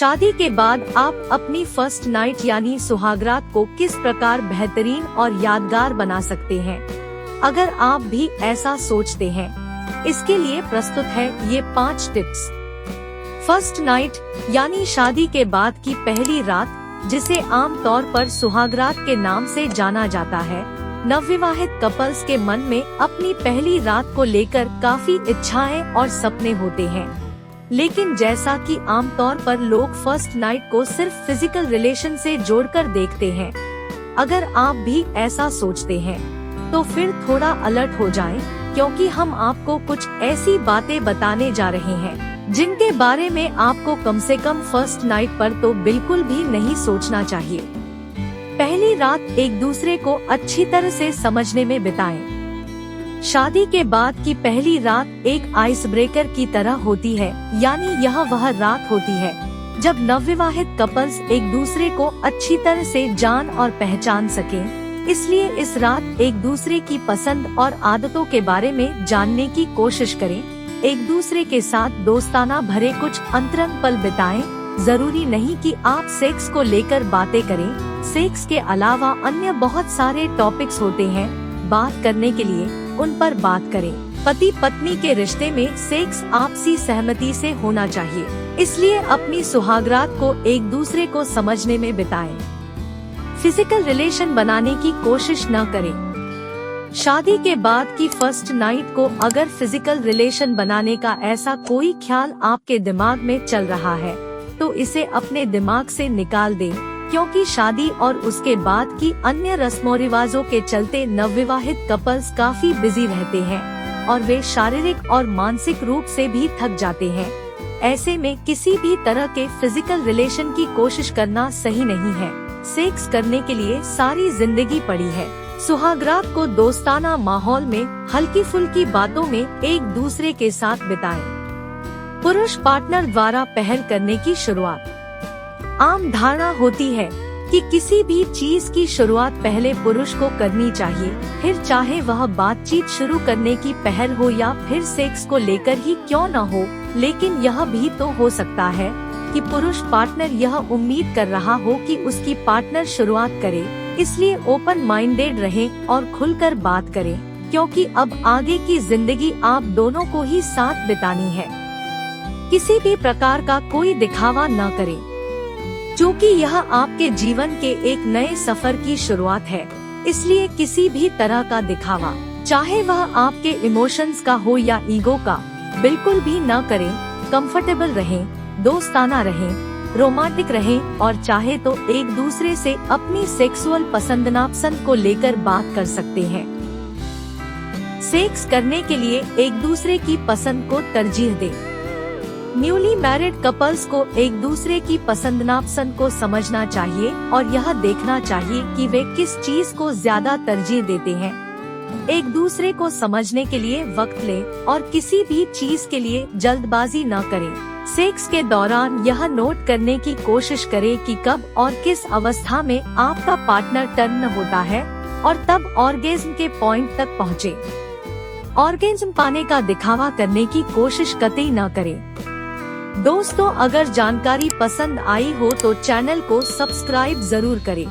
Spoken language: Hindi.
शादी के बाद आप अपनी फर्स्ट नाइट यानी सुहागरात को किस प्रकार बेहतरीन और यादगार बना सकते हैं? अगर आप भी ऐसा सोचते हैं, इसके लिए प्रस्तुत है ये 5 टिप्स। फर्स्ट नाइट यानी शादी के बाद की पहली रात, जिसे आमतौर पर सुहागरात के नाम से जाना जाता है। नवविवाहित कपल्स के मन में अपनी पहली रात को लेकर काफी इच्छाएं और सपने होते हैं, लेकिन जैसा कि आमतौर पर लोग फर्स्ट नाइट को सिर्फ फिजिकल रिलेशन से जोड़कर देखते हैं। अगर आप भी ऐसा सोचते हैं, तो फिर थोड़ा अलर्ट हो जाएं, क्योंकि हम आपको कुछ ऐसी बातें बताने जा रहे हैं जिनके बारे में आपको कम से कम फर्स्ट नाइट पर तो बिल्कुल भी नहीं सोचना चाहिए। पहली रात एक दूसरे को अच्छी तरह से समझने में बिताएं। शादी के बाद की पहली रात एक आइस ब्रेकर की तरह होती है, यानी यह वह रात होती है जब नवविवाहित कपल्स एक दूसरे को अच्छी तरह से जान और पहचान सकें। इसलिए इस रात एक दूसरे की पसंद और आदतों के बारे में जानने की कोशिश करें। एक दूसरे के साथ दोस्ताना भरे कुछ अंतरंग पल बिताएं। जरूरी नहीं कि आप सेक्स को लेकर बातें करें। सेक्स के अलावा अन्य बहुत सारे टॉपिक्स होते हैं बात करने के लिए, उन पर बात करें। पति पत्नी के रिश्ते में सेक्स आपसी सहमति से होना चाहिए, इसलिए अपनी सुहागरात को एक दूसरे को समझने में बिताएं। फिजिकल रिलेशन बनाने की कोशिश न करें। शादी के बाद की फर्स्ट नाइट को अगर फिजिकल रिलेशन बनाने का ऐसा कोई ख्याल आपके दिमाग में चल रहा है, तो इसे अपने दिमाग से निकाल दें, क्योंकि शादी और उसके बाद की अन्य रस्मों रिवाजों के चलते नवविवाहित कपल्स काफी बिजी रहते हैं और वे शारीरिक और मानसिक रूप से भी थक जाते हैं। ऐसे में किसी भी तरह के फिजिकल रिलेशन की कोशिश करना सही नहीं है। सेक्स करने के लिए सारी जिंदगी पड़ी है। सुहागरात को दोस्ताना माहौल में हल्की फुल्की बातों में एक दूसरे के साथ बिताएं। पुरुष पार्टनर द्वारा पहल करने की शुरुआत। आम धारणा होती है कि किसी भी चीज की शुरुआत पहले पुरुष को करनी चाहिए, फिर चाहे वह बातचीत शुरू करने की पहल हो या फिर सेक्स को लेकर ही क्यों न हो। लेकिन यह भी तो हो सकता है कि पुरुष पार्टनर यह उम्मीद कर रहा हो कि उसकी पार्टनर शुरुआत करे। इसलिए ओपन माइंडेड रहें और खुलकर बात करें, क्योंकि अब आगे की जिंदगी आप दोनों को ही साथ बितानी है। किसी भी प्रकार का कोई दिखावा न करें, क्योंकि यह आपके जीवन के एक नए सफर की शुरुआत है। इसलिए किसी भी तरह का दिखावा, चाहे वह आपके इमोशंस का हो या ईगो का, बिल्कुल भी न करें। कंफर्टेबल रहें, दोस्ताना रहें, रोमांटिक रहें और चाहे तो एक दूसरे से अपनी सेक्सुअल पसंद नापसंद को लेकर बात कर सकते हैं। सेक्स करने के लिए एक दूसरे की पसंद को तरजीह दें। न्यूली मैरिड कपल्स को एक दूसरे की पसंद नापसंद को समझना चाहिए और यह देखना चाहिए कि वे किस चीज को ज्यादा तरजीह देते हैं। एक दूसरे को समझने के लिए वक्त लें और किसी भी चीज के लिए जल्दबाजी न करें। सेक्स के दौरान यह नोट करने की कोशिश करें कि कब और किस अवस्था में आपका पार्टनर टर्न होता है और तब ऑर्गेज्म के पॉइंट तक पहुँचे। ऑर्गेज्म पाने का दिखावा करने की कोशिश कतई न करें। दोस्तों, अगर जानकारी पसंद आई हो तो चैनल को सब्सक्राइब जरूर करें।